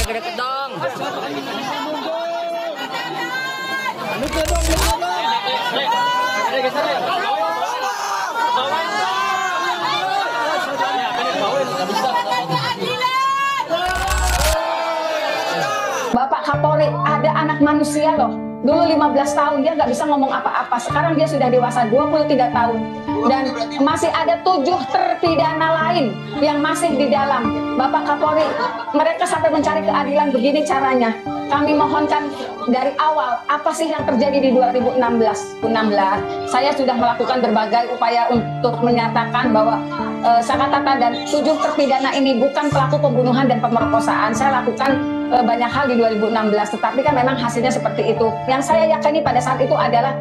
deket dong. Bapak Kapolri, ada anak manusia loh. Dulu 15 tahun dia nggak bisa ngomong apa-apa. Sekarang dia sudah dewasa 23 tahun. Dan masih ada 7 terpidana lain yang masih di dalam. Bapak Kapolri, mereka sampai mencari keadilan begini caranya. Kami mohonkan dari awal, apa sih yang terjadi di 2016? Saya sudah melakukan berbagai upaya untuk menyatakan bahwa Sakatata dan 7 terpidana ini bukan pelaku pembunuhan dan pemerkosaan. Saya lakukan banyak hal di 2016, tetapi kan memang hasilnya seperti itu. Yang saya yakini pada saat itu adalah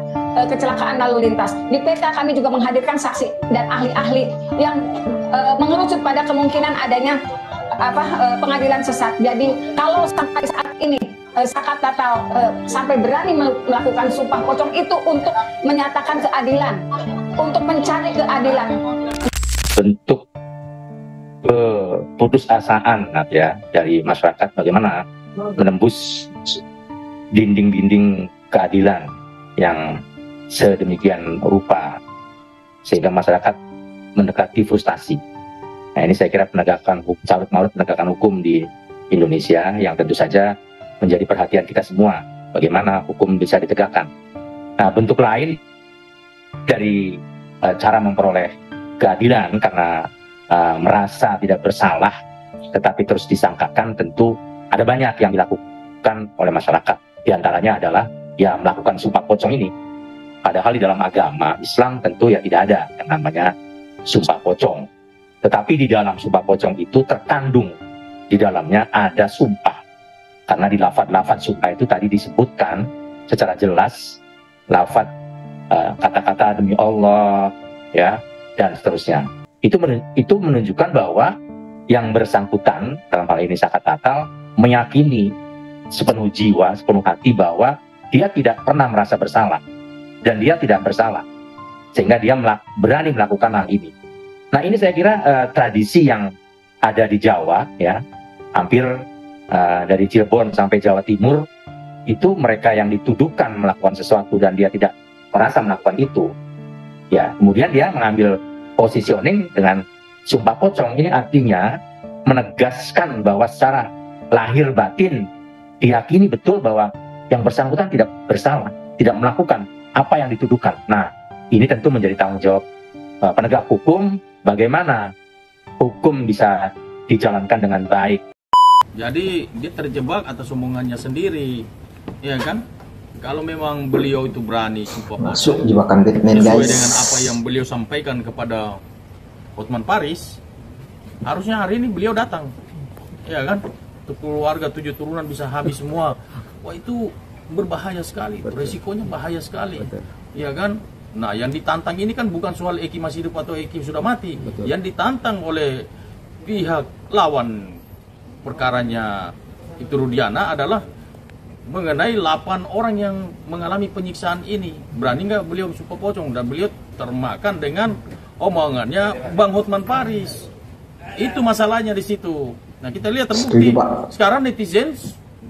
kecelakaan lalu lintas. Di PK kami juga menghadirkan saksi dan ahli-ahli yang mengerucut pada kemungkinan adanya pengadilan sesat. Jadi kalau sampai saat ini Sakatata sampai berani melakukan sumpah pocong itu untuk menyatakan keadilan, untuk mencari keadilan. Bentuk putusasaan ya dari masyarakat bagaimana menembus dinding-dinding keadilan yang sedemikian rupa sehingga masyarakat mendekati frustasi. Nah, ini saya kira penegakan hukum, salut maut penegakan hukum di Indonesia yang tentu saja menjadi perhatian kita semua, bagaimana hukum bisa ditegakkan. Nah, bentuk lain dari cara memperoleh keadilan karena merasa tidak bersalah tetapi terus disangkakan, tentu ada banyak yang dilakukan oleh masyarakat. Di antaranya adalah ya melakukan sumpah pocong ini. Padahal di dalam agama Islam tentu ya tidak ada yang namanya sumpah pocong. Tetapi di dalam sumpah pocong itu terkandung di dalamnya ada sumpah. Karena di lafaz-lafaz sumpah itu tadi disebutkan secara jelas lafaz kata-kata demi Allah ya dan seterusnya. Itu menunjukkan bahwa yang bersangkutan dalam hal ini Sakatata meyakini sepenuh jiwa, sepenuh hati bahwa dia tidak pernah merasa bersalah dan dia tidak bersalah sehingga dia berani melakukan hal ini. Nah, ini saya kira tradisi yang ada di Jawa ya, hampir dari Cirebon sampai Jawa Timur itu mereka yang dituduhkan melakukan sesuatu dan dia tidak merasa melakukan itu ya, kemudian dia mengambil positioning dengan sumpah pocong. Ini artinya menegaskan bahwa secara lahir batin diyakini betul bahwa yang bersangkutan tidak bersalah, tidak melakukan apa yang dituduhkan. Nah, ini tentu menjadi tanggung jawab penegak hukum, bagaimana hukum bisa dijalankan dengan baik. Jadi dia terjebak atas omongannya sendiri, ya kan? Kalau memang beliau itu berani sumpah pocong sesuai dengan apa yang beliau sampaikan kepada Hotman Paris, harusnya hari ini beliau datang, ya kan? Untuk keluarga 7 turunan bisa habis semua. Wah, itu berbahaya sekali, resikonya bahaya sekali, ya kan? Nah, yang ditantang ini kan bukan soal Eki masih hidup atau Eki sudah mati. Yang ditantang oleh pihak lawan perkaranya itu Rudiana adalah mengenai 8 orang yang mengalami penyiksaan ini. Berani nggak beliau sumpah pocong? Dan beliau termakan dengan omongannya Bang Hotman Paris. Itu masalahnya di situ. Nah, kita lihat terbukti. Sekarang netizen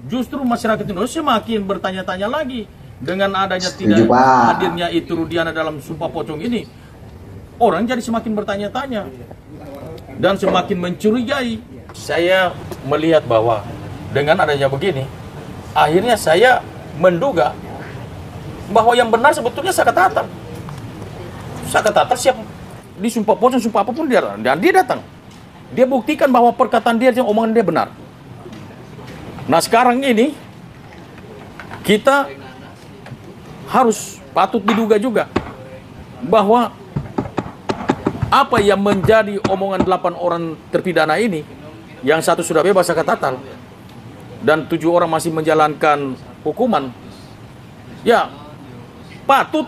justru masyarakat Indonesia makin bertanya-tanya lagi dengan adanya tidak hadirnya itu Rudiana dalam sumpah pocong ini. Orang jadi semakin bertanya-tanya dan semakin mencurigai. Saya melihat bahwa dengan adanya begini, akhirnya saya menduga bahwa yang benar sebetulnya Sakatata. Sakatata siap disumpah pocong, sumpah apapun dia, dan dia datang. Dia buktikan bahwa perkataan dia, omongan dia benar. Nah, sekarang ini kita harus patut diduga juga bahwa apa yang menjadi omongan 8 orang terpidana ini, yang satu sudah bebas Sakatata dan 7 orang masih menjalankan hukuman, ya patut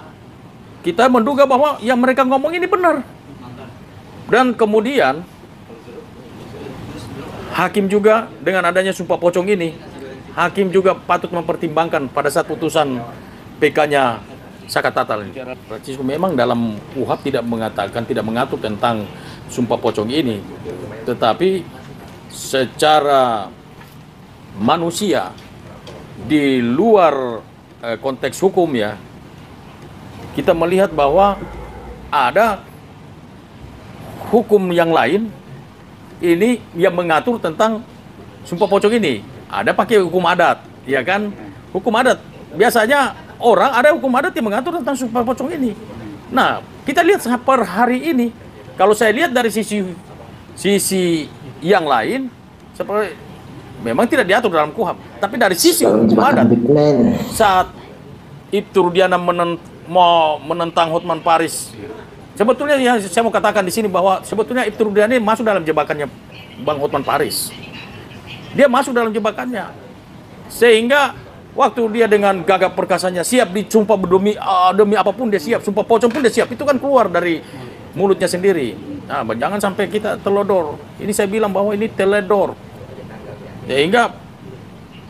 kita menduga bahwa yang mereka ngomong ini benar. Dan kemudian hakim juga dengan adanya sumpah pocong ini, hakim juga patut mempertimbangkan pada saat putusan PK-nya Sakatata ini. Memang dalam UHAP tidak mengatakan, tidak mengatur tentang sumpah pocong ini, tetapi secara manusia di luar konteks hukum ya, kita melihat bahwa ada hukum yang lain ini yang mengatur tentang sumpah pocong ini. Ada pakai hukum adat, ya kan? Hukum adat. Biasanya orang ada hukum adat yang mengatur tentang sumpah pocong ini. Nah, kita lihat per hari ini, kalau saya lihat dari sisi yang lain, seperti memang tidak diatur dalam KUHP, tapi dari sisi hukum adat, saat Ibtu Rudiana mau menentang Hotman Paris, sebetulnya yang saya mau katakan di sini bahwa sebetulnya Ibtu Rudiana ini masuk dalam jebakannya Bang Hotman Paris. Dia masuk dalam jebakannya, sehingga waktu dia dengan gagap perkasanya siap disumpah demi apapun dia siap, sumpah pocong pun dia siap, itu kan keluar dari mulutnya sendiri. Nah, jangan sampai kita telodor. Ini saya bilang bahwa ini teledor. Sehingga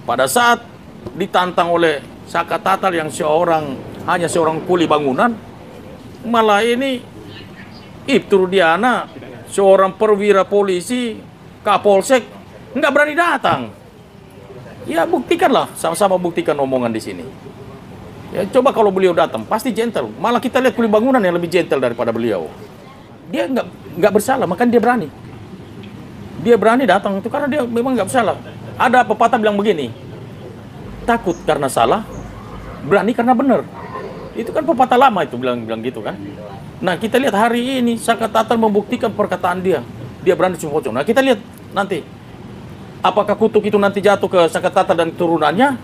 pada saat ditantang oleh Saka Tatal yang hanya seorang kuli bangunan, malah ini Ibtu Rudiana, seorang perwira polisi, Kapolsek, nggak berani datang. Ya buktikanlah, sama-sama buktikan omongan di sini. Ya coba kalau beliau datang, pasti gentle. Malah kita lihat kuli bangunan yang lebih gentle daripada beliau. Dia nggak bersalah, makanya dia berani. Dia berani datang itu karena dia memang nggak bersalah. Ada pepatah bilang begini, takut karena salah, berani karena benar. Itu kan pepatah lama itu bilang gitu kan. Nah kita lihat hari ini Saka Tatal membuktikan perkataan dia. Dia berani sumpah pocong. Nah kita lihat nanti, apakah kutuk itu nanti jatuh ke Saka Tatal dan turunannya,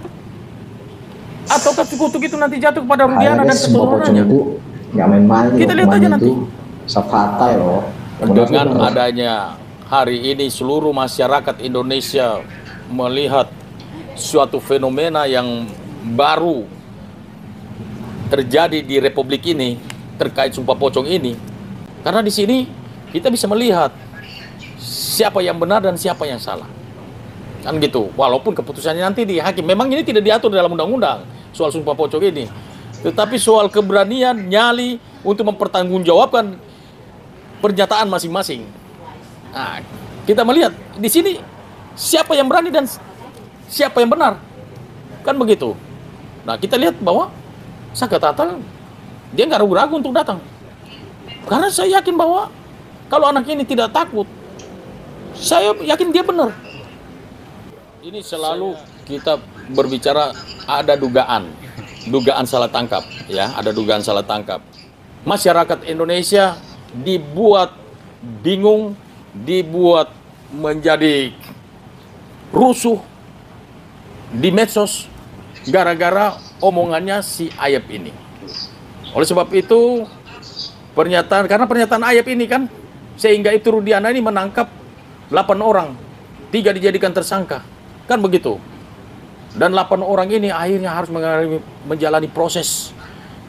atau kutuk itu nanti jatuh kepada Rudiana dan keturunannya? Nggak main-main. Kita lihat aja nanti. Fatal loh. Dengan adanya hari ini seluruh masyarakat Indonesia melihat suatu fenomena yang baru terjadi di Republik ini terkait sumpah pocong ini, karena di sini kita bisa melihat siapa yang benar dan siapa yang salah, kan gitu. Walaupun keputusannya nanti di hakim, memang ini tidak diatur dalam undang-undang soal sumpah pocong ini, tetapi soal keberanian nyali untuk mempertanggungjawabkan pernyataan masing-masing. Nah, kita melihat di sini siapa yang berani dan siapa yang benar, kan begitu. Nah kita lihat bahwa Saka Tatal dia nggak ragu-ragu untuk datang, karena saya yakin bahwa kalau anak ini tidak takut, saya yakin dia benar. Ini selalu kita berbicara ada dugaan salah tangkap, ya, ada dugaan salah tangkap. Masyarakat Indonesia dibuat bingung, dibuat menjadi rusuh di medsos gara-gara omongannya si Ayep ini. Oleh sebab itu karena pernyataan Ayep ini kan, sehingga Ibtu Rudiana ini menangkap 8 orang, 3 dijadikan tersangka, kan begitu. Dan 8 orang ini akhirnya harus menjalani proses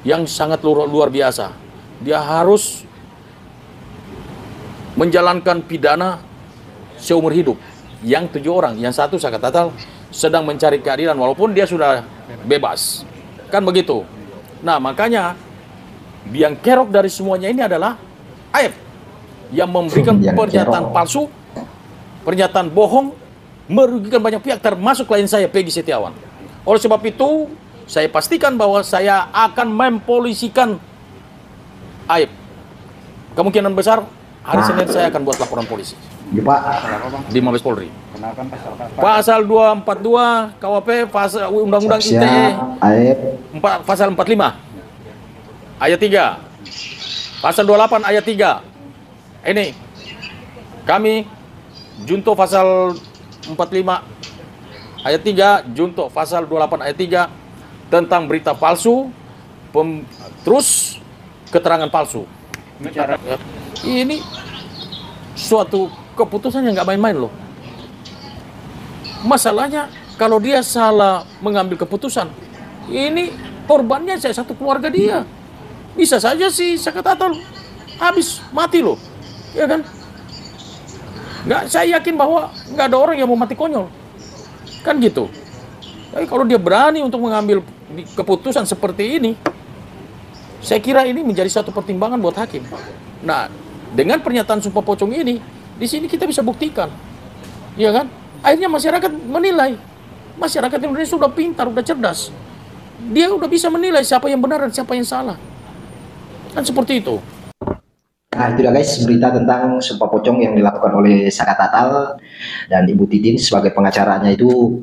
yang sangat luar biasa. Dia harus menjalankan pidana seumur hidup. Yang 7 orang, yang 1 Saka Tatal sedang mencari keadilan walaupun dia sudah bebas, kan begitu. Nah makanya biang kerok dari semuanya ini adalah Ayep yang memberikan pernyataan palsu, pernyataan bohong, merugikan banyak pihak termasuk klien saya Peggy Setiawan. Oleh sebab itu saya pastikan bahwa saya akan mempolisikan Ayep. Kemungkinan besar hari Senin saya akan buat laporan polisi. Ya, Pak. Di Mabes Polri. Pasal 242 KUHP, pasal Undang-Undang ITE, pasal 45 ayat 3, pasal 28 ayat 3. Ini kami junto pasal 45 ayat 3, junto pasal 28 ayat 3 tentang berita palsu, terus keterangan palsu. Ini suatu keputusan yang nggak main-main loh. Masalahnya kalau dia salah mengambil keputusan, ini korbannya satu keluarga dia. Bisa saja si Saka Tatal habis mati loh, ya kan? Saya yakin bahwa nggak ada orang yang mau mati konyol, kan gitu. Tapi kalau dia berani untuk mengambil keputusan seperti ini, saya kira ini menjadi satu pertimbangan buat hakim. Nah, dengan pernyataan sumpah pocong ini, di sini kita bisa buktikan, ya kan? Akhirnya masyarakat menilai Masyarakat Indonesia sudah pintar, sudah cerdas. Dia udah bisa menilai siapa yang benar dan siapa yang salah. Kan seperti itu. Nah itu dah guys, berita tentang sumpah pocong yang dilakukan oleh Saka Tatal, dan Ibu Titin sebagai pengacaranya itu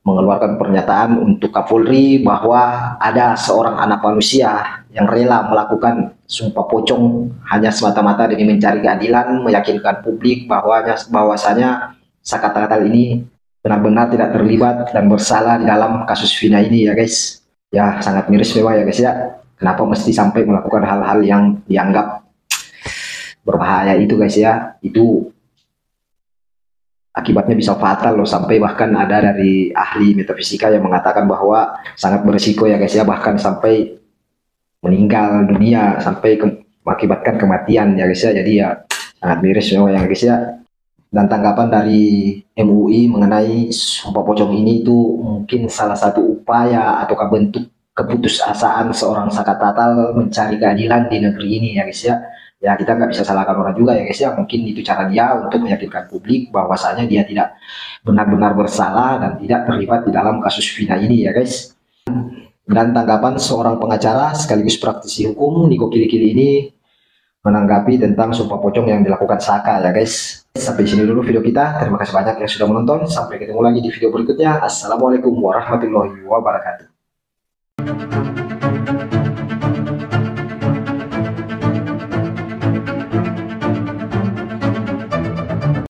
mengeluarkan pernyataan untuk Kapolri bahwa ada seorang anak manusia yang rela melakukan sumpah pocong hanya semata-mata demi mencari keadilan, meyakinkan publik bahwasanya Saka Tatal ini benar-benar tidak terlibat dan bersalah di dalam kasus Vina ini ya guys. Ya sangat miris memang ya guys ya. Kenapa mesti sampai melakukan hal-hal yang dianggap berbahaya itu guys ya. Itu akibatnya bisa fatal loh, sampai bahkan ada dari ahli metafisika yang mengatakan bahwa sangat berisiko ya guys ya, bahkan sampai meninggal dunia, sampai mengakibatkan kematian ya guys ya. Jadi ya sangat miris memang ya guys ya. Dan tanggapan dari MUI mengenai sumpah pocong ini itu mungkin salah satu upaya atau bentuk keputusasaan seorang Saka Tatal mencari keadilan di negeri ini ya guys ya. Ya kita nggak bisa salahkan orang juga ya guys ya, mungkin itu cara dia untuk meyakinkan publik bahwasanya dia tidak benar-benar bersalah dan tidak terlibat di dalam kasus Vina ini ya guys. Dan tanggapan seorang pengacara sekaligus praktisi hukum Niko Kili-Kili ini menanggapi tentang sumpah pocong yang dilakukan Saka ya guys. Sampai sini dulu video kita, terima kasih banyak yang sudah menonton, sampai ketemu lagi di video berikutnya. Assalamualaikum warahmatullahi wabarakatuh.